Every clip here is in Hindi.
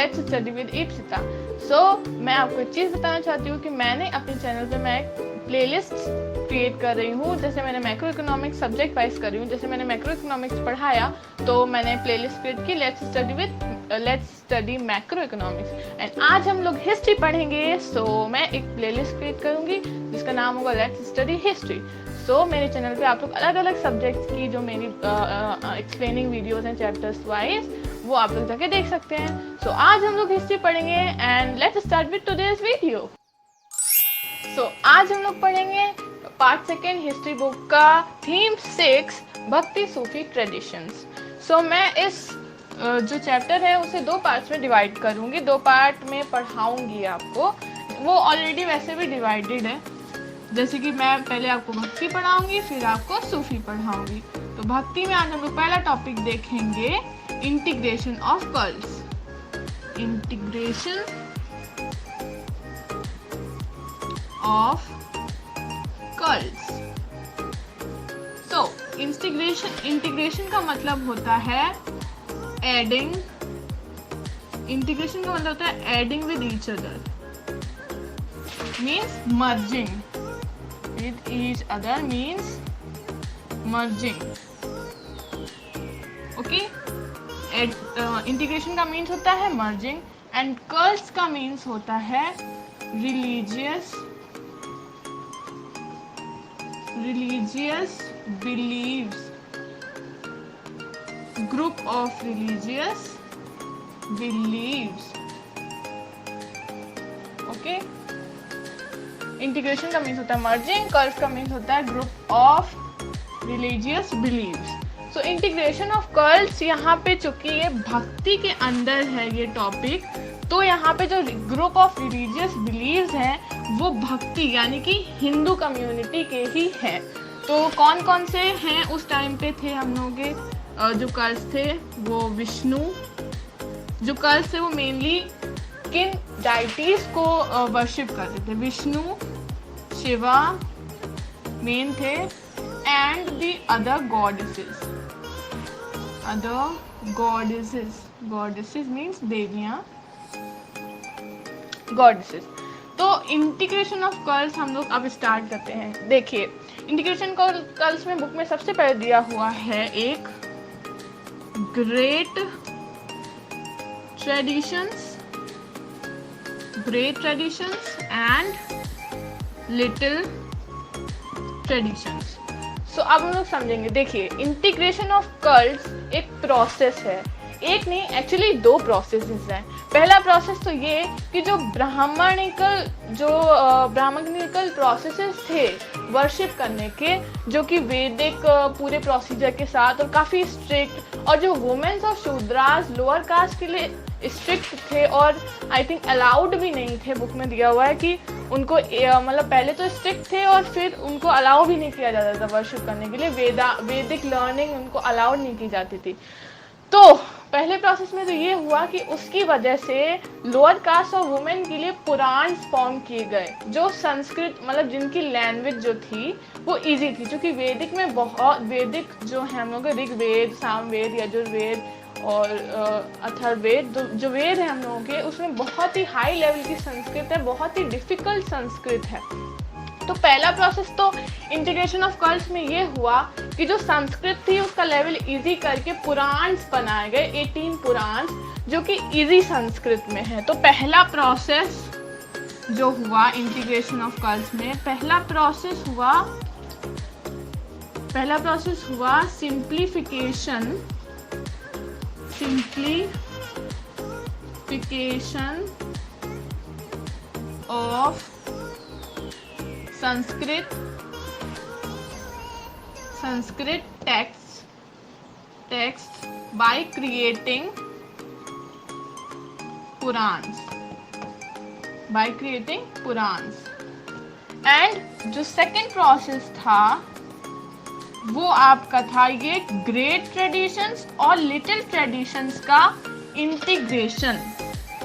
Let's study with Ipsita. So मैं आपको एक चीज़ बताना चाहती हूँ कि मैंने अपने चैनल पे मैं प्लेलिस्ट क्रिएट कर रही हूँ। जैसे मैंने मैक्रो इकोनॉमिक्स सब्जेक्ट वाइज कर रही हूँ, जैसे मैंने मैक्रो इकोनॉमिक्स पढ़ाया तो मैंने प्लेलिस्ट क्रिएट की let's study macro economics. And आज हम लोग हिस्ट्री पढ़ेंगे। सो मैं एक प्लेलिस्ट क्रिएट करूँगी जिसका नाम होगा लेट्स स्टडी हिस्ट्री। सो मेरे चैनल पे आप लोग अलग अलग सब्जेक्ट्स की जो मेरी एक्सप्लेनिंग वीडियोज़ हैं चैप्टर्स वाइज, वो आप लोग जाके देख सकते हैं। सो आज हम लोग हिस्ट्री पढ़ेंगे and let's start with today's video. So आज हम लोग पढ़ेंगे पार्ट सेकेंड हिस्ट्री बुक का थीम 6 भक्ति सूफी ट्रेडिशंस। सो मैं इस जो चैप्टर है उसे 2 पार्ट्स में डिवाइड करूँगी, 2 पार्ट में पढ़ाऊँगी आपको। वो ऑलरेडी वैसे भी डिवाइडेड है, जैसे कि मैं पहले आपको भक्ति पढ़ाऊँगी फिर आपको सूफी पढ़ाऊँगी। तो भक्ति में आज हम लोग पहला टॉपिक देखेंगे integration of cults. Integration of cults. So integration का मतलब होता है एडिंग। इंटीग्रेशन का मतलब होता है adding with each other, means merging with each other, means merging. Okay, integration का मीन्स होता है merging and cults का मीन्स होता है religious beliefs, group of religious beliefs. Okay, integration का मीन्स होता है मर्जिंग, कल्ट्स का मीन्स होता है group of religious beliefs. So integration of cults यहाँ पे चूंकि ये भक्ति के अंदर है ये टॉपिक, तो यहाँ पे जो ग्रुप ऑफ रिलीजियस बिलीव्स हैं वो भक्ति यानी कि हिंदू कम्युनिटी के ही हैं। तो कौन कौन से हैं उस टाइम पे थे हम लोग के जो कल्ट्स थे वो विष्णु, जो कल्ट्स थे वो मेनली किन डाइटीज को वर्शिप करते थे, विष्णु, शिवा मेन थे and the other goddesses means देवियां, गॉडेसेस। तो इंटीग्रेशन ऑफ कल्ट्स हम लोग अब स्टार्ट करते हैं। देखिए इंटीग्रेशन कल्ट्स में बुक में सबसे पहले दिया हुआ है एक great traditions and little traditions. सो अब हम लोग समझेंगे। देखिए इंटीग्रेशन ऑफ कल्ट्स एक प्रोसेस है, एक नहीं एक्चुअली 2 प्रोसेसेस हैं। पहला प्रोसेस तो ये कि जो ब्राह्मणिकल प्रोसेसेस थे वर्शिप करने के, जो कि वैदिक पूरे प्रोसीजर के साथ और काफ़ी स्ट्रिक्ट, और जो वुमेन्स और शूद्रास लोअर कास्ट के लिए स्ट्रिक्ट थे और आई थिंक अलाउड भी नहीं थे। बुक में दिया हुआ है कि उनको मतलब पहले तो स्ट्रिक्ट थे और फिर उनको अलाउ भी नहीं किया जाता था वर्शिप करने के लिए, वैदिक लर्निंग उनको अलाउड नहीं की जाती थी। तो पहले प्रोसेस में तो ये हुआ कि उसकी वजह से लोअर कास्ट और वुमेन के लिए पुराण फॉर्म किए गए, जो संस्कृत मतलब जिनकी लैंग्वेज जो थी वो इजी थी, क्योंकि वैदिक में बहुत वैदिक जो है हम लोग ऋग्वेद, सामवेद, यजुर्वेद और अथर्ववेद जो वेद है हम लोगों के, उसमें बहुत ही हाई लेवल की संस्कृत है, बहुत ही डिफिकल्ट संस्कृत है। तो पहला प्रोसेस तो इंटीग्रेशन ऑफ कल्ट्स में ये हुआ कि जो संस्कृत थी उसका लेवल इजी करके पुराण्स बनाए गए, 18 पुराण जो कि इजी संस्कृत में है। तो पहला प्रोसेस जो हुआ इंटीग्रेशन ऑफ कल्ट्स में, पहला प्रोसेस हुआ simplification of Sanskrit text by creating Purans. And जो सेकेंड प्रोसेस था वो आपका था ये ग्रेट ट्रेडिशंस और लिटिल ट्रेडिशंस का integration,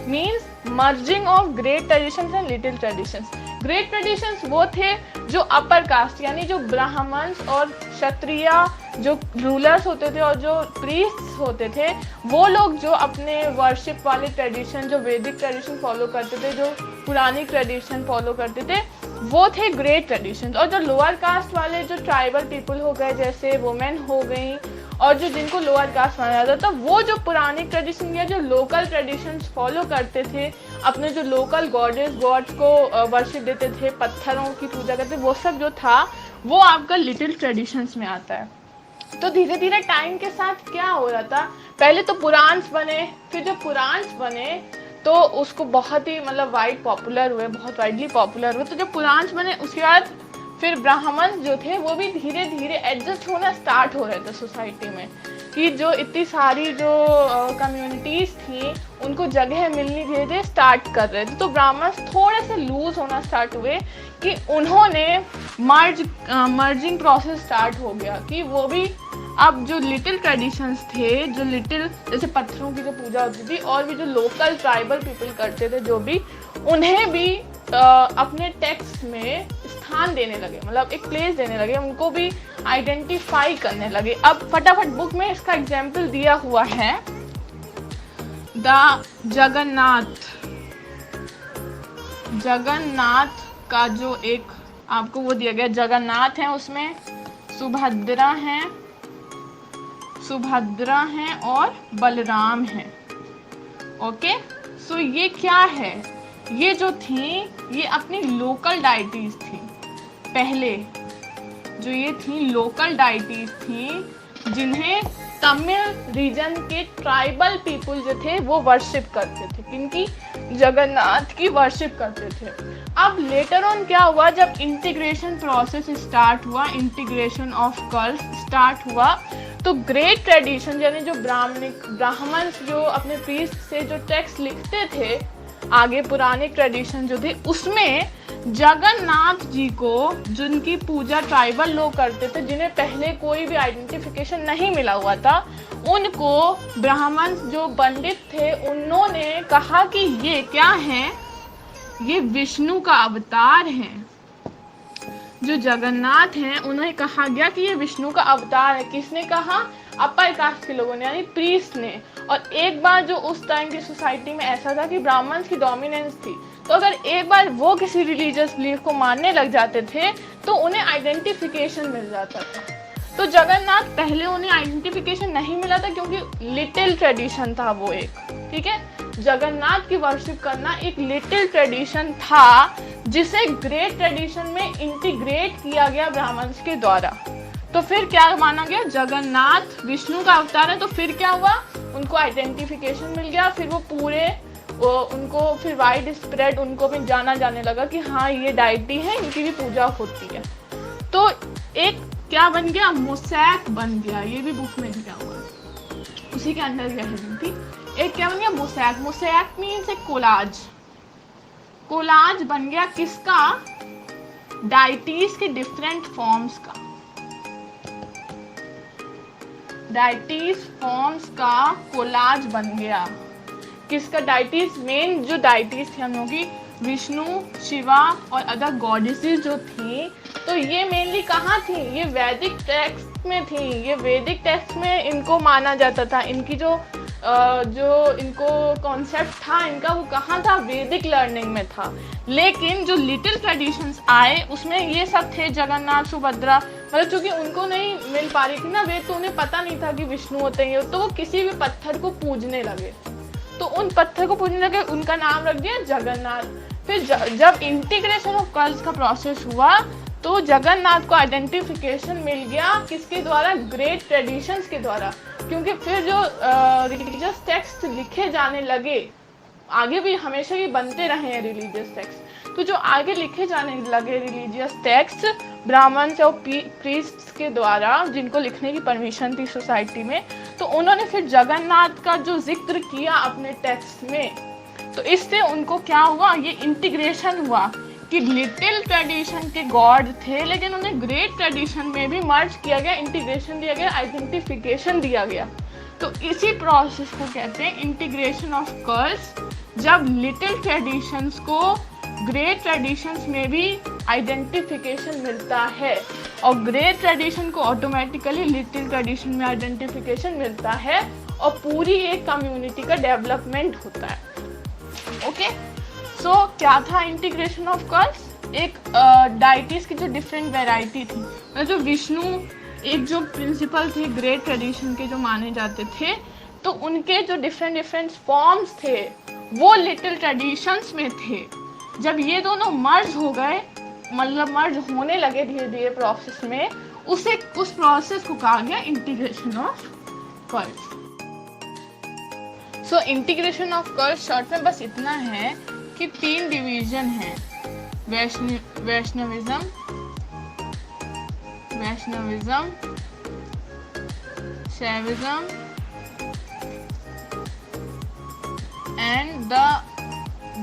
means merging of great traditions and little traditions. Great traditions वो थे जो अपर कास्ट यानी जो ब्राह्मण्स और क्षत्रिय जो रूलर्स होते थे और जो प्रीस्ट्स होते थे, वो लोग जो अपने वर्शिप वाले ट्रेडिशन, जो वैदिक ट्रेडिशन फॉलो करते थे, जो पुरानी ट्रेडिशन फॉलो करते थे, वो थे ग्रेट ट्रेडिशंस। और जो लोअर कास्ट वाले जो ट्राइबल पीपल हो गए, जैसे वुमेन हो गई और जो जिनको लोअर कास्ट माना जाता था, वो जो पुरानी ट्रेडिशन या जो लोकल ट्रेडिशंस फॉलो करते थे, अपने जो लोकल गॉडेस गॉड्स को वर्शिप देते थे, पत्थरों की पूजा करते, वो सब जो था वो आपका लिटिल ट्रेडिशंस में आता है। तो धीरे धीरे टाइम के साथ क्या हो रहा था, पहले तो पुराण्स बने, फिर जब पुराण्स बने तो उसको बहुत ही मतलब वाइड पॉपुलर हुए, बहुत वाइडली पॉपुलर हुए। तो जब पुराण्स बने उसके बाद फिर ब्राह्मण जो थे वो भी धीरे धीरे एडजस्ट होना स्टार्ट हो रहे थे सोसाइटी में, कि जो इतनी सारी जो कम्युनिटीज़ थी उनको जगह मिलनी धीरे धीरे स्टार्ट कर रहे थे। तो ब्राह्मण थोड़े से लूज होना स्टार्ट हुए कि उन्होंने मर्जिंग प्रोसेस स्टार्ट हो गया कि वो भी अब जो लिटिल ट्रेडिशंस थे, जो लिटिल जैसे पत्थरों की जो पूजा होती थी और भी जो लोकल ट्राइबल पीपल करते थे, जो भी उन्हें भी अपने टेक्स्ट में स्थान देने लगे, मतलब एक प्लेस देने लगे, उनको भी आइडेंटिफाई करने लगे। अब फटाफट बुक में इसका एग्जाम्पल दिया हुआ है, द जगन्नाथ का जो एक आपको वो दिया गया, जगन्नाथ है, उसमें सुभद्रा हैं और बलराम हैं। ओके, सो ये क्या है, ये जो थी ये अपनी लोकल डाइटीज थी। पहले जो ये थी लोकल डाइटीज थी जिन्हें तमिल रीजन के ट्राइबल पीपल जो थे वो वर्शिप करते थे, किनकी, जगन्नाथ की वर्शिप करते थे। अब लेटर ऑन क्या हुआ, जब इंटीग्रेशन प्रोसेस स्टार्ट हुआ, इंटीग्रेशन ऑफ कल्ट स्टार्ट हुआ, तो ग्रेट ट्रेडिशन यानी जो ब्राह्मण जो अपने प्रीस्ट से जो टेक्स्ट लिखते थे आगे पुराने ट्रेडिशन जो थे, उसमें जगन्नाथ जी को जिनकी पूजा ट्राइबल लोग करते थे, जिन्हें पहले कोई भी आइडेंटिफिकेशन नहीं मिला हुआ था, उनको ब्राह्मण जो पंडित थे उन्होंने कहा कि ये क्या है, ये विष्णु का अवतार है। जो जगन्नाथ हैं उन्हें कहा गया कि ये विष्णु का अवतार है। किसने कहा, अपर कास्ट के लोगों ने यानी प्रीस्ट ने। और एक बार जो उस टाइम की सोसाइटी में ऐसा था कि ब्राह्मण्स की डोमिनेंस थी, तो अगर एक बार वो किसी रिलीजियस बिलीफ को मानने लग जाते थे तो उन्हें आइडेंटिफिकेशन मिल जाता था। तो जगन्नाथ पहले उन्हें आइडेंटिफिकेशन नहीं मिला था क्योंकि लिटिल ट्रेडिशन था वो एक, ठीक है, जगन्नाथ की वर्शिप करना एक लिटिल ट्रेडिशन था जिसे ग्रेट ट्रेडिशन में इंटीग्रेट किया गया ब्राह्मण्स के द्वारा। तो फिर क्या माना गया, जगन्नाथ विष्णु का अवतार है। तो फिर क्या हुआ, उनको आइडेंटिफिकेशन मिल गया, फिर वो पूरे उनको फिर वाइड स्प्रेड उनको भी जाना जाने लगा कि हाँ ये डाइटी है, इनकी भी पूजा होती है। तो एक क्या बन गया, मोसैक बन गया, ये भी बुक में दिया हुआ है, उसी के अंदर क्या हेडिंग थी, एक क्या बन गया, मोसैक। मोसैक मीन्स एक कोलाज, कोलाज बन गया किसका, डाइटीज के डिफरेंट फॉर्म्स का, डाइटीज फॉर्म्स का कोलाज बन गया। किसका, डाइटीज, मेन जो डाइटीज थी हम लोगों की, विष्णु, शिवा और अदर गॉडेसेस जो थी, तो ये मेनली कहाँ थी, ये वैदिक टेक्स्ट में थी। ये वैदिक टेक्स्ट में इनको माना जाता था, इनकी जो इनको कॉन्सेप्ट था इनका, वो कहाँ था, वैदिक लर्निंग में था। लेकिन जो लिटिल ट्रेडिशंस आए उसमें ये सब थे, जगन्नाथ, सुभद्रा, मतलब चूंकि उनको नहीं मिल पा रही थी ना वेद, तो उन्हें पता नहीं था कि विष्णु होते हैं, तो वो किसी भी पत्थर को पूजने लगे, तो उन पत्थर को पूजने लगे, उनका नाम रख दिया जगन्नाथ। फिर जब इंटीग्रेशन ऑफ कल्ट्स का प्रोसेस हुआ तो जगन्नाथ को आइडेंटिफिकेशन मिल गया किसके द्वारा, ग्रेट ट्रेडिशंस के द्वारा, क्योंकि फिर जो रिलीजियस टेक्स्ट लिखे जाने लगे, आगे भी हमेशा ही बनते रहे हैं रिलीजियस टेक्स्ट, तो जो आगे लिखे जाने लगे रिलीजियस टेक्स्ट ब्राह्मण और प्रीस्ट्स के द्वारा, जिनको लिखने की परमिशन थी सोसाइटी में, तो उन्होंने फिर जगन्नाथ का जो जिक्र किया अपने टेक्स्ट में, तो इससे उनको क्या हुआ, ये इंटीग्रेशन हुआ कि लिटिल ट्रेडिशन के गॉड थे लेकिन उन्हें ग्रेट ट्रेडिशन में भी मर्ज किया गया, इंटीग्रेशन दिया गया, आइडेंटिफिकेशन दिया गया। तो इसी प्रोसेस को कहते हैं इंटीग्रेशन ऑफ कल्ट्स, जब लिटिल ट्रेडिशंस को ग्रेट ट्रेडिशंस में भी आइडेंटिफिकेशन मिलता है, और ग्रेट ट्रेडिशन को ऑटोमेटिकली लिटिल ट्रेडिशन में आइडेंटिफिकेशन मिलता है, और पूरी एक कम्युनिटी का डेवलपमेंट होता है। ओके, सो क्या था इंटीग्रेशन ऑफ कल्ट्स? एक डाइटीज की जो डिफरेंट वैरायटी थी, मतलब जो विष्णु एक जो प्रिंसिपल थे ग्रेट ट्रेडिशन के जो माने जाते थे, तो उनके जो डिफरेंट फॉर्म्स थे वो लिटिल ट्रेडिशंस में थे। जब ये दोनों मर्ज हो गए, मतलब मर्ज होने लगे धीरे धीरे प्रोसेस में, उस प्रोसेस को कहा गया integration of cults. So integration of cults short में बस इतना है कि 3 डिवीजन है, Vaishnavism, Shaivism and the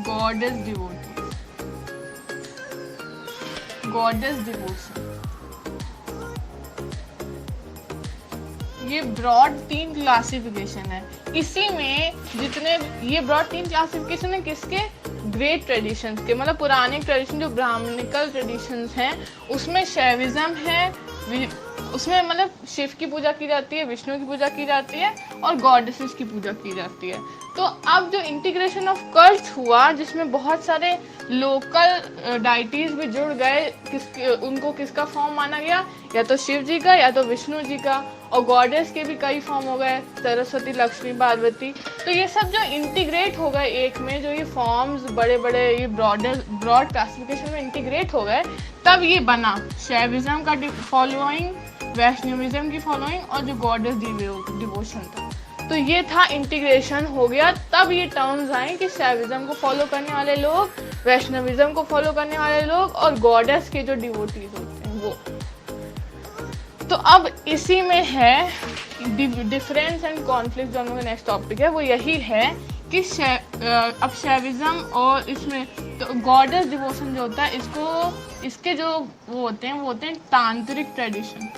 goddess devotion. ये ब्रॉड 3 क्लासिफिकेशन है। इसी में जितने ये ब्रॉड 3 क्लासिफिकेशन है किसके? ग्रेट ट्रेडिशंस के, मतलब पुराने ट्रेडिशन जो ब्राह्मणिकल ट्रेडिशंस हैं, उसमें शैविज्म है, उसमें मतलब शिव की पूजा की जाती है, विष्णु की पूजा की जाती है और गॉडेसेस की पूजा की जाती है। तो अब जो इंटीग्रेशन ऑफ कल्ट्स हुआ, जिसमें बहुत सारे लोकल डाइटीज भी जुड़ गए, उनको किसका फॉर्म माना गया? या तो शिव जी का या तो विष्णु जी का, और गॉडेस के भी कई फॉर्म हो गए, सरस्वती, लक्ष्मी, पार्वती। तो ये सब जो इंटीग्रेट हो गए एक में, जो ये फॉर्म्स बड़े बड़े ये ब्रॉड क्लासिफिकेशन में इंटीग्रेट हो गए, तब ये बना शैविज्म का फॉलोइंग, वैष्णविज्म की फॉलोइंग और जो गॉडेस डिवोशन था। तो ये था इंटीग्रेशन हो गया। तब ये टर्म्स आए कि शैविज्म को फॉलो करने वाले लोग, वैष्णविज्म को फॉलो करने वाले लोग और गॉडेस के जो डिवोटीज होते हैं वो। तो अब इसी में है डिफरेंस एंड कॉन्फ्लिक्ट, जो हम लोग का नेक्स्ट टॉपिक है वो यही है कि अब शैविज्म और इसमें तो गॉडेस डिवोशन जो होता है, इसके जो वो होते हैं तांत्रिक ट्रेडिशन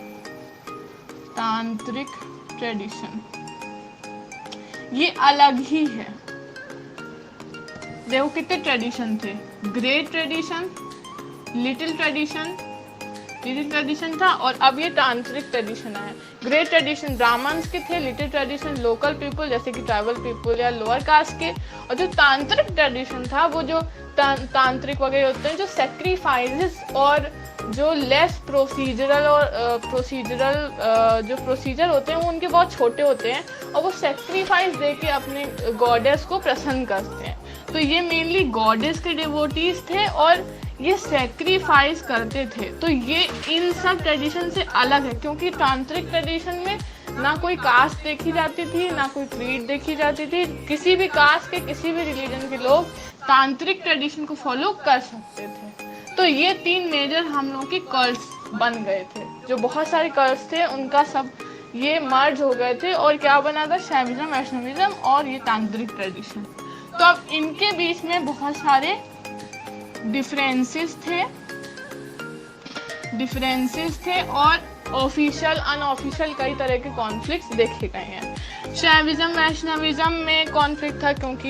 ये अलग ही है। देखो कितने ट्रेडिशन थे, ग्रेट ट्रेडिशन, लिटिल ट्रेडिशन था, और अब ये तांत्रिक ट्रेडिशन है। ग्रेट ट्रेडिशन ब्राह्मण्स के थे, लिटिल ट्रेडिशन लोकल पीपल जैसे कि ट्राइबल पीपल या लोअर कास्ट के, और जो तांत्रिक ट्रेडिशन था वो जो तांत्रिक वगैरह होते हैं, जो सेक्रीफाइसेस और जो लेस प्रोसीजरल जो प्रोसीजर होते हैं वो उनके बहुत छोटे होते हैं, और वो सेक्रीफाइस दे के अपने गॉडेस को प्रसन्न करते हैं। तो ये मेनली गॉडेस के डिवोटीज थे और ये सेक्रीफाइस करते थे। तो ये इन सब ट्रेडिशन से अलग है, क्योंकि तांत्रिक ट्रेडिशन में ना कोई कास्ट देखी जाती थी, ना कोई क्रीड देखी जाती थी। किसी भी कास्ट के, किसी भी रिलीजन के लोग तांत्रिक ट्रेडिशन को फॉलो कर सकते थे। तो ये 3 मेजर हम लोग के कल्ट्स बन गए थे। जो बहुत सारे कल्ट्स थे उनका सब ये मर्ज हो गए थे, और क्या बना था? शैविज्म, वैष्णविज्म और ये तांत्रिक ट्रेडिशन। तो अब इनके बीच में बहुत सारे डिफरेंसेस थे और ऑफिशियल, अनऑफिशियल कई तरह के कॉन्फ्लिक्ट्स देखे गए हैं। शैविज्म, वैष्णविज्म में कॉन्फ्लिक्ट था क्योंकि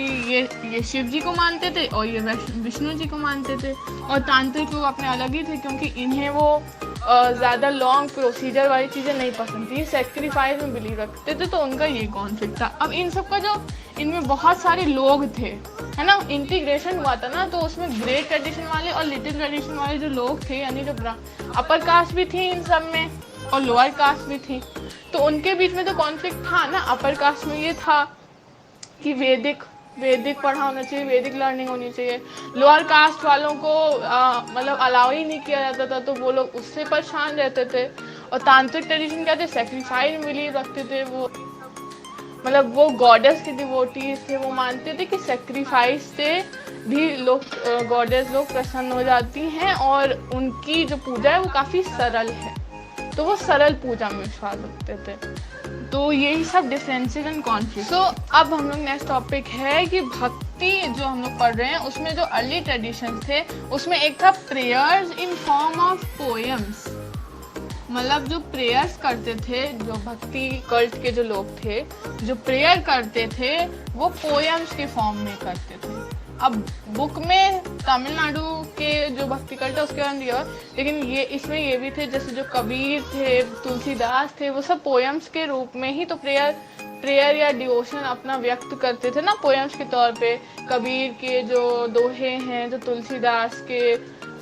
ये शिव जी को मानते थे और ये विष्णु जी को मानते थे, और तांत्रिक लोग अपने अलग ही थे क्योंकि इन्हें वो ज़्यादा लॉन्ग प्रोसीजर वाली चीज़ें नहीं पसंद थी, सेक्रीफाइस में बिलीव रखते थे, तो उनका ये कॉन्फ्लिक्ट था। अब इन सब का जो इनमें बहुत सारे लोग थे, है ना, इंटीग्रेशन हुआ था ना, तो उसमें ग्रेट ट्रेडिशन वाले और लिटिल ट्रेडिशन वाले जो लोग थे, यानी जो अपर कास्ट भी थी इन सब में और लोअर कास्ट भी थी, तो उनके बीच में तो कॉन्फ्लिक्ट था ना। अपर कास्ट में ये था कि वैदिक पढ़ा होना चाहिए, वैदिक लर्निंग होनी चाहिए। लोअर कास्ट वालों को मतलब अलाउ ही नहीं किया जाता था, तो वो लोग उससे परेशान रहते थे। और तांत्रिक ट्रेडिशन क्या थे? सेक्रीफाइस में बिलीव रखते थे वो, मतलब वो गॉडेस के डिवोटीज थे, वो मानते थे कि सेक्रीफाइस से भी लोग गॉडेस लोग प्रसन्न हो जाती हैं और उनकी जो पूजा है वो काफ़ी सरल है, तो वो सरल पूजा में विश्वास रखते थे। तो यही सब डिफरेंसेस एंड कॉन्फ्लिक्ट। सो अब हम लोग नेक्स्ट टॉपिक है कि भक्ति जो हम लोग पढ़ रहे हैं उसमें जो अर्ली ट्रेडिशन थे उसमें एक था prayers in form of poems, मतलब जो प्रेयर्स करते थे, जो भक्ति कल्ट के जो लोग थे जो प्रेयर करते थे वो पोएम्स के फॉर्म में करते थे। अब बुक में तमिलनाडु के जो भक्ति कल्ट है उसके बारे में दिया, लेकिन ये इसमें ये भी थे, जैसे जो कबीर थे, तुलसीदास थे, वो सब पोयम्स के रूप में ही तो प्रेयर या डिवोशन अपना व्यक्त करते थे ना पोयम्स के तौर पे। कबीर के जो दोहे हैं, जो तुलसीदास के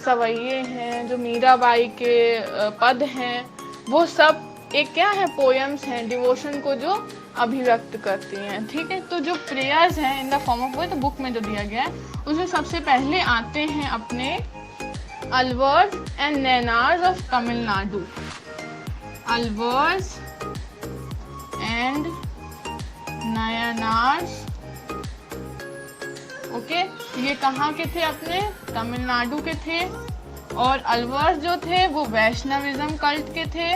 सवैये हैं, जो मीराबाई के पद हैं, वो सब एक क्या है, पोयम्स हैं, डिवोशन को जो अभिव्यक्त करती हैं। ठीक है, तो जो प्रेयर्स हैं in the form of poem, तो बुक में जो दिया गया है उसमें सबसे पहले आते हैं अपने Alvars and Nayanars of Tamil Nadu. Alvars and Nayanars, okay, ये कहाँ के थे, अपने तमिलनाडु के थे। और अलवर्स जो थे वो वैष्णविज्म कल्ट के थे,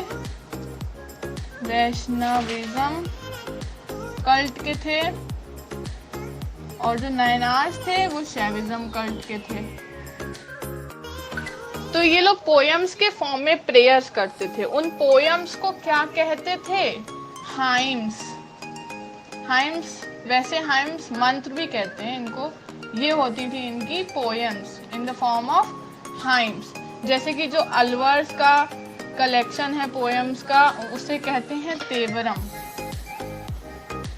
वैष्णविज्म कल्ट के थे। और जो नयनार्स थे वो शैविज्म कल्ट के थे। तो ये लोग पोयम्स के फॉर्म में प्रेयर्स करते थे। उन पोयम्स को क्या कहते थे, हाइम्स। हाइम्स, वैसे हाइम्स मंत्र भी कहते हैं इनको। ये होती थी इनकी poems in the form of hymns. जैसे कि जो अलवर्स का कलेक्शन है पोयम्स का, उसे कहते हैं तेवरम,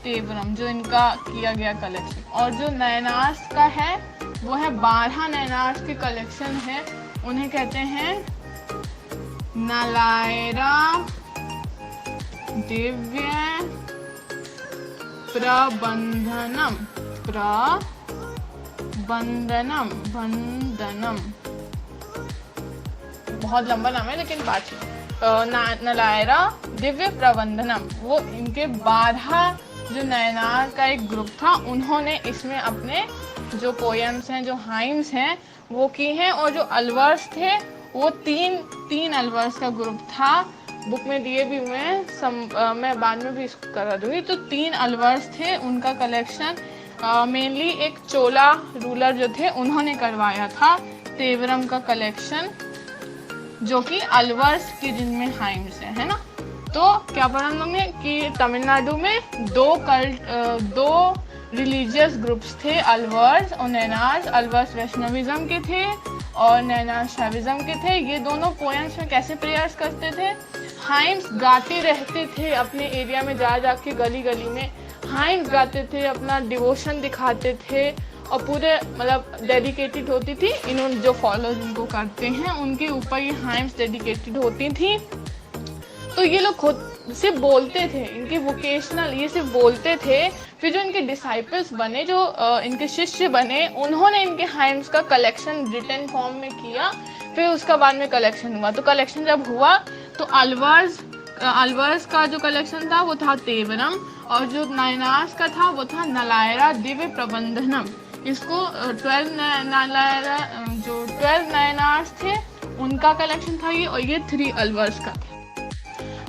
तेवरम जो इनका किया गया कलेक्शन। और जो नयनार्स का है वो है 12 नयनार्स के कलेक्शन है, उन्हें कहते हैं नलायरा दिव्य प्रबंधनम, प्रबंधनम, बंधनम, बहुत लंबा नाम है लेकिन बात नलायरा दिव्य प्रबंधनम। वो इनके 12 जो नयनार का एक ग्रुप था, उन्होंने इसमें अपने जो पोयम्स हैं, जो हाइम्स हैं, वो की हैं। और जो अलवर्स थे वो तीन अलवर्स का ग्रुप था, बुक में दिए भी हुए हैं, मैं बाद में भी इसको करा दूंगी। तो 3 अलवर्स थे, उनका कलेक्शन मेनली एक चोला रूलर जो थे उन्होंने करवाया था, तेवरम का कलेक्शन, जो कि अलवर्स के जिनमें हाइम्स है ना। तो क्या पढ़ा हम लोग ने कि तमिलनाडु में दो रिलीजियस ग्रुप्स थे, अलवर्स और नैनार्स। अलवर्स वैष्णविज्म के थे और नैनार्स शैविज्म के थे। ये दोनों पोएम्स में कैसे प्रेयर्स करते थे, हाइम्स गाते रहते थे अपने एरिया में, जा जाके गली गली में हाइम्स गाते थे, अपना डिवोशन दिखाते थे और पूरे मतलब डेडिकेटेड होती थी। इन्होंने जो फॉलो जिनको करते हैं उनके ऊपर ये हाइम्स डेडिकेटेड होती थी। तो ये लोग खुद से बोलते थे, इनके वोकेशनल, ये सिर्फ बोलते थे। फिर जो इनके डिसाइपल्स बने, जो इनके शिष्य बने, उन्होंने इनके हाइम्स का कलेक्शन रिटन फॉर्म में किया। फिर उसका बाद में कलेक्शन हुआ। तो कलेक्शन जब हुआ तो अलवर्स का जो कलेक्शन था वो था तेवरम, और जो नयनार्स का था वो था नलायरा दिव्य प्रबंधनम। इसको 12 नयनार्स थे उनका कलेक्शन था ये, और ये 3 अलवर्स का था।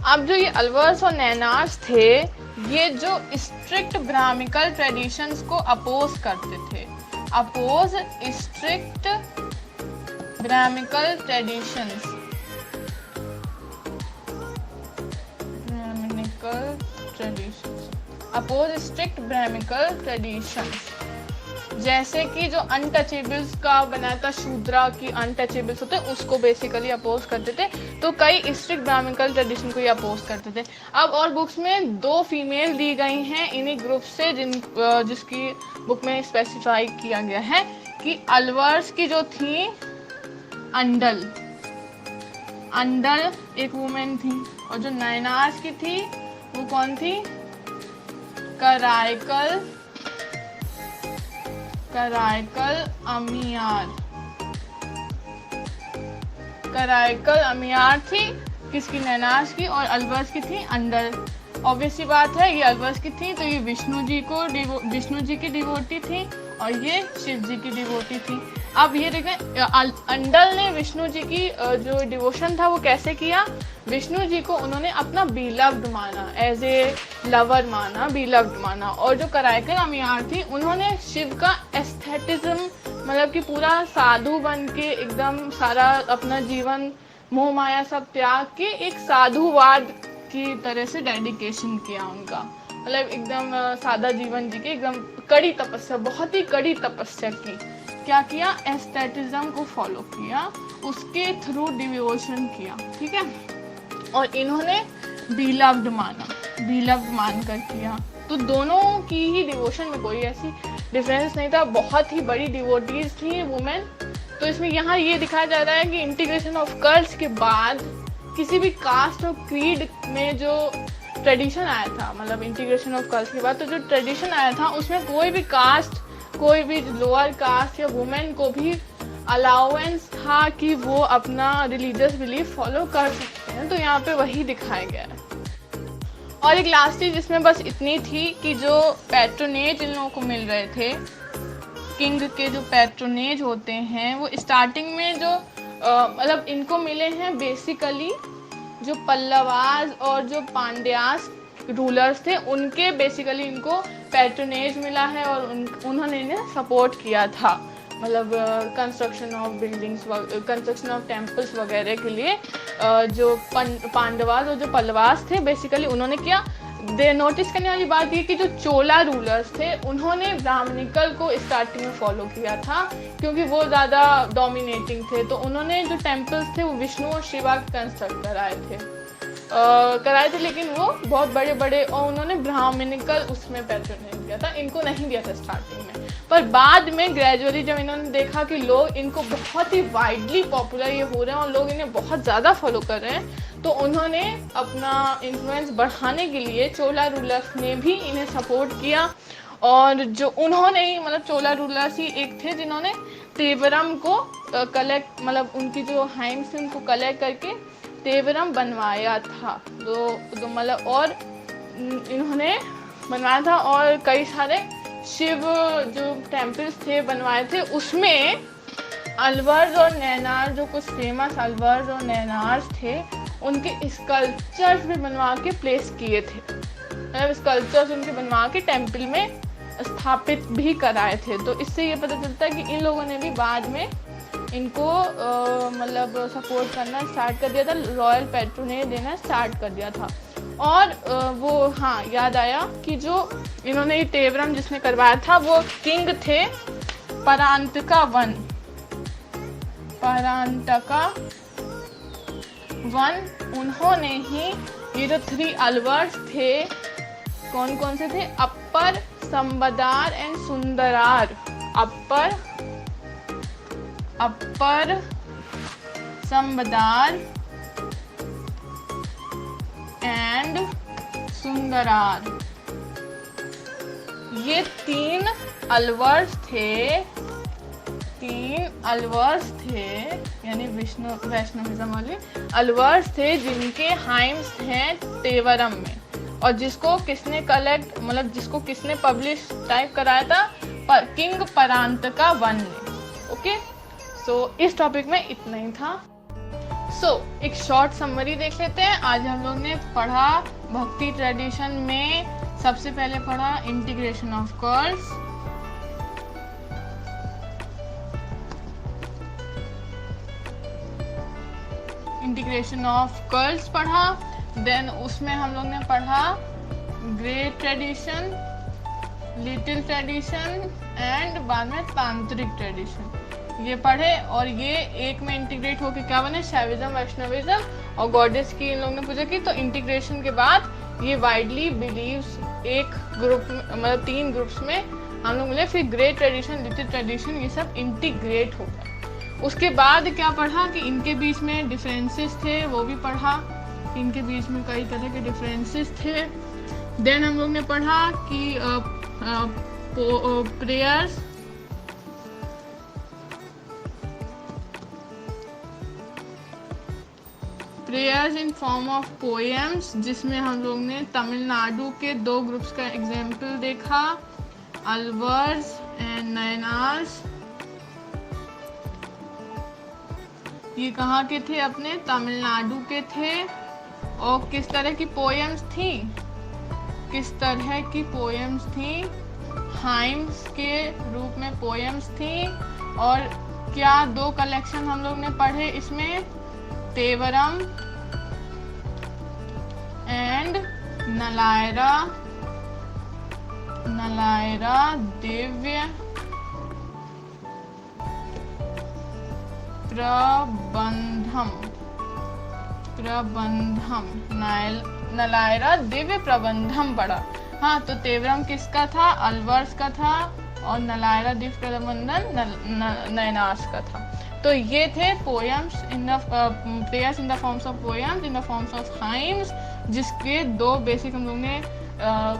अब जो ये अलवर्स और नैनार्स थे, ये जो स्ट्रिक्ट ब्राह्मिकल ट्रेडिशंस को अपोज करते थे, oppose strict brahmanical traditions, oppose strict brahmanical traditions. जैसे कि जो अनटचेबल्स का बनाया था, शूद्रा की अनटचेबल्स होते हैं, उसको बेसिकली अपोज करते थे। तो कई स्ट्रिक्ट ब्राह्मिकल ट्रेडिशन को ये अपोज करते थे। अब और बुक्स में 2 फीमेल दी गई हैं इन्हीं ग्रुप से, जिसकी बुक में स्पेसिफाई किया गया है कि अलवर्स की जो थी अंडल एक वुमेन थी, और जो नयनार्स की थी वो कौन थी, कराइकल अमियार थी, किसकी, नैनार्स की, और अलवर्स की थी अंडल। ऑब्वियस सी बात है, ये अलवर्स की थी तो ये विष्णु जी की डिवोटी थी, और ये शिव जी की डिवोटी थी। अब ये देखें, अंडल ने विष्णु जी की जो डिवोशन था वो कैसे किया, विष्णु जी को उन्होंने अपना बिलव्ड माना, एज ए लवर माना, बिलव्ड माना। और जो कराइकल अमियार थी, उन्होंने शिव का एस्थेटिज्म, मतलब कि पूरा साधु बन के एकदम सारा अपना जीवन मोह माया सब त्याग के एक साधुवाद की तरह से डेडिकेशन किया उनका। मतलब एकदम सादा जीवन जी के, एकदम कड़ी तपस्या, बहुत ही कड़ी तपस्या की। क्या किया? एस्थेटिज्म को फॉलो किया, उसके थ्रू डिवोशन किया, ठीक है। और इन्होंने बिलव्ड माना, बिलव्ड मानकर किया। तो दोनों की ही डिवोशन में कोई ऐसी डिफरेंस नहीं था, बहुत ही बड़ी डिवोटीज थी वुमेन। तो इसमें यहाँ ये दिखाया जा रहा है कि इंटीग्रेशन ऑफ कल्ट्स के बाद किसी भी कास्ट और क्रीड में जो ट्रेडिशन आया था, मतलब इंटीग्रेशन ऑफ कल्ट्स के बाद तो जो ट्रेडिशन आया था उसमें कोई भी कास्ट, कोई भी लोअर कास्ट या वुमेन को भी अलाउंस था कि वो अपना रिलीजियस बिलीफ फॉलो कर सकते हैं। तो यहाँ पे वही दिखाया गया है। और एक लास्ट चीज जिसमें बस इतनी थी कि जो पैट्रोनेज इन लोगों को मिल रहे थे, किंग के जो पैट्रोनेज होते हैं, वो स्टार्टिंग में जो मतलब इनको मिले हैं बेसिकली जो पल्लवास और जो पांड्यास रूलर्स थे, उनके बेसिकली इनको पैट्रोनेज मिला है और उन्होंने इन्हें सपोर्ट किया था, मतलब construction of buildings, construction of temples वगैरह के लिए। जो पांडवास और जो पल्लवास थे बेसिकली उन्होंने किया। नोटिस करने वाली बात ये कि जो चोला रूलर्स थे उन्होंने ब्राह्मणिकल को स्टार्टिंग में फॉलो किया था, क्योंकि वो ज़्यादा डोमिनेटिंग थे। तो उन्होंने जो टेम्पल्स थे वो विष्णु और शिवा कंस्ट्रक्ट कराए थे, लेकिन वो बहुत बड़े बड़े, और उन्होंने ब्राह्मणिकल उसमें पैट्रोनेज किया था, इनको नहीं दिया था स्टार्टिंग में। पर बाद में ग्रेजुअली जब इन्होंने देखा कि लोग इनको बहुत ही वाइडली पॉपुलर ये हो रहे हैं और लोग इन्हें बहुत ज़्यादा फॉलो कर रहे हैं, तो उन्होंने अपना इन्फ्लुएंस बढ़ाने के लिए चोला रूलर्स ने भी इन्हें सपोर्ट किया। और जो उन्होंने ही, मतलब चोला रूलर्स ही एक थे जिन्होंने तेवरम को कलेक्ट, मतलब उनकी जो हाइम्स थे उनको कलेक्ट करके तेवरम बनवाया था। तो मतलब और इन्होंने बनवाया था, और कई सारे शिव जो टेम्पल्स थे बनवाए थे, उसमें अलवर्स और नैनार, जो कुछ फेमस अलवर्स और नैनार्स थे, उनके स्कल्पचर्स भी बनवा के प्लेस किए थे, मतलब स्कल्पचर्स उनके बनवा के टेम्पल में स्थापित भी कराए थे। तो इससे ये पता चलता है कि इन लोगों ने भी बाद में इनको मतलब सपोर्ट करना स्टार्ट कर दिया था, रॉयल पैट्रोनेज देना स्टार्ट कर दिया था। और वो हाँ याद आया कि जो इन्होंने ये तेवरम जिसने करवाया था वो किंग थे परांतका वन, उन्होंने ही ये जो 3 अलवर्स थे, कौन कौन से थे? अपर, संबदार एंड सुंदरार। अपर संबदार एंड सुंदरार, ये 3 अलवर्स थे, यानी वैष्णविज्म वाले अलवर्स थे, जिनके हाइम्स हैं तेवरम में, और जिसको किसने कलेक्ट, मतलब जिसको किसने पब्लिश टाइप कराया था? किंग परांतका वन ने। ओके, सो इस टॉपिक में इतना ही था। एक शॉर्ट समरी देख लेते हैं। आज हम लोग ने पढ़ा भक्ति ट्रेडिशन में, सबसे पहले पढ़ा इंटीग्रेशन ऑफ कल्ट्स, पढ़ा। देन उसमें हम लोग ने पढ़ा great tradition, little tradition and बाद में तांत्रिक ट्रेडिशन, ये पढ़े। और ये एक में इंटीग्रेट होके क्या बने? शैविज्म, वैष्णविज्म और गॉडेस की इन लोगों ने पूजा की। तो इंटीग्रेशन के बाद ये वाइडली बिलीव्स एक ग्रुप, मतलब 3 ग्रुप्स में हम लोग मिले। फिर ग्रेट ट्रेडिशन, लिटिल ट्रेडिशन, ये सब इंटीग्रेट हो गए। उसके बाद क्या पढ़ा कि इनके बीच में डिफरेंसेस थे, वो भी पढ़ा। इनके बीच में कई तरह के डिफरेंसेस थे। देन हम लोग ने पढ़ा कि prayers in form of poems, जिसमें हम लोग ने तमिलनाडु के 2 ग्रुप्स का एग्जाम्पल देखा, अलवर्स एंड नयनार्स। ये कहाँ के थे? अपने तमिलनाडु के थे। और किस तरह की पोएम्स थी? हाइम्स के रूप में पोएम्स थी। और क्या 2 कलेक्शन हम लोग ने पढ़े इसमें? तेवरम एंड नलायरा नलायरा दिव्य प्रबंधम नलायरा दिव्य प्रबंधम पढ़ा। हाँ, तो तेवरम किसका था? अलवर्स का था, और नलायरा दिव्य प्रबंधन नयनार्स का था। तो ये थे poems in the prayers in the forms of poems in the forms of hymns, जिसके दो बेसिक हम लोग ने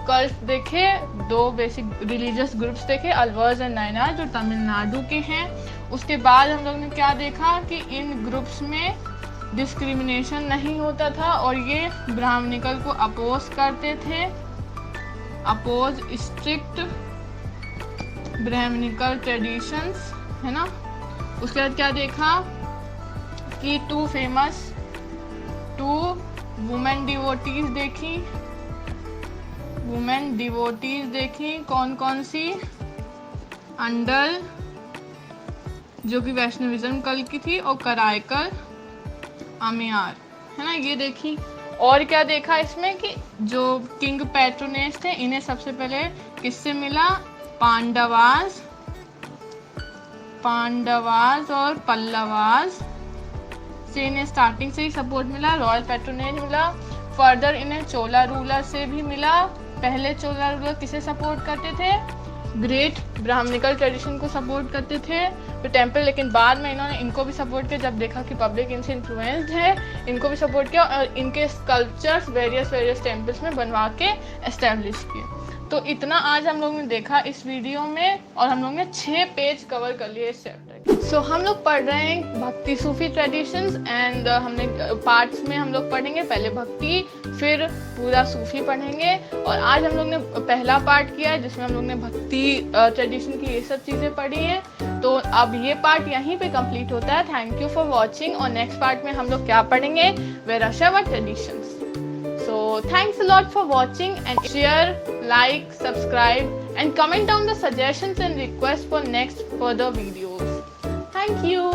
कल्ट देखे, दो बेसिक रिलीजियस ग्रुप्स देखे, अलवर्स एंड नयनार, जो तमिलनाडु के हैं। उसके बाद हम लोग ने क्या देखा कि इन ग्रुप्स में डिस्क्रिमिनेशन नहीं होता था और ये ब्राह्मणिकल को अपोज करते थे, अपोज स्ट्रिक्ट ब्राह्मणिकल ट्रेडिशंस, है ना। उसके बाद क्या देखा कि टू वुमेन डिवोटीज देखी, वुमेन डिवोटीज देखी कौन कौन सी? अंडल, जो कि वैष्णविज्म कल की थी, और करायकल, अमियार, है ना, ये देखी। और क्या देखा इसमें कि जो किंग पैट्रोनेज थे, इन्हें सबसे पहले किससे मिला? पांडवास और पल्लवास से इन्हें स्टार्टिंग से ही सपोर्ट मिला, रॉयल पैट्रोनेज मिला। फर्दर इन्हें चोला रूलर से भी मिला। पहले चोला रूलर किसे सपोर्ट करते थे? ग्रेट ब्राह्मणिकल ट्रेडिशन को सपोर्ट करते थे, तो टेम्पल, लेकिन बाद में इन्होंने इनको भी सपोर्ट किया जब देखा कि पब्लिक इनसे इन्फ्लुएंस्ड है, इनको भी सपोर्ट किया और इनके स्कल्पचर्स वेरियस टेम्पल्स में बनवा के एस्टेब्लिश किए। तो इतना आज हम लोग ने देखा इस वीडियो में, और हम लोग ने 6 पेज कवर कर लिए इस चैप्टर के। सो हम लोग पढ़ रहे हैं भक्ति सूफी ट्रेडिशंस, एंड हमने पार्ट्स में हम लोग पढ़ेंगे, पहले भक्ति फिर पूरा सूफी पढ़ेंगे। और आज हम लोग ने पहला पार्ट किया है जिसमें हम लोग ने भक्ति ट्रेडिशन की ये सब चीज़ें पढ़ी हैं। तो अब ये पार्ट यहीं पे कंप्लीट होता है। थैंक यू फॉर वॉचिंग, और नेक्स्ट पार्ट में हम लोग क्या पढ़ेंगे? वेराशैव traditions. So thanks a lot for watching, and share, like, subscribe and comment down the suggestions and requests for next further videos. Thank you.